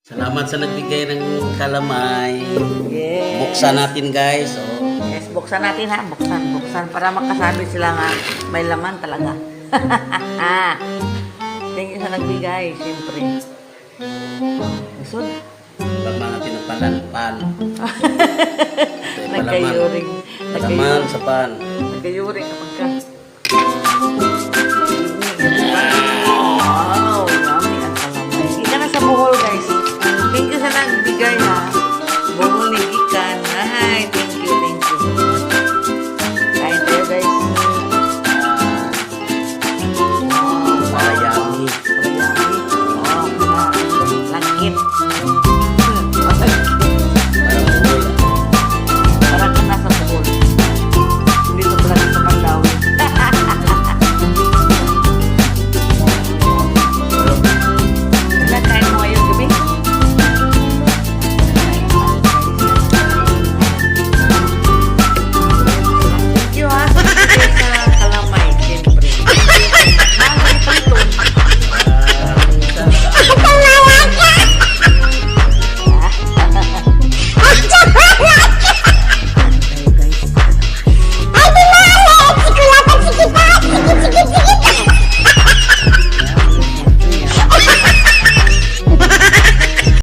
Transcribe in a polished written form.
Salamat sa nagbigay ng kalamay. Yes. Buksan natin guys. Oh. Yes, buksan natin ha. Buksan para makasabi sila nga may laman talaga. Thank you sa nagbigay, siyempre. Isod. Laman natin ang pan. Nagkayuring. Palaman sa pan. Nagkayuring kapag ka.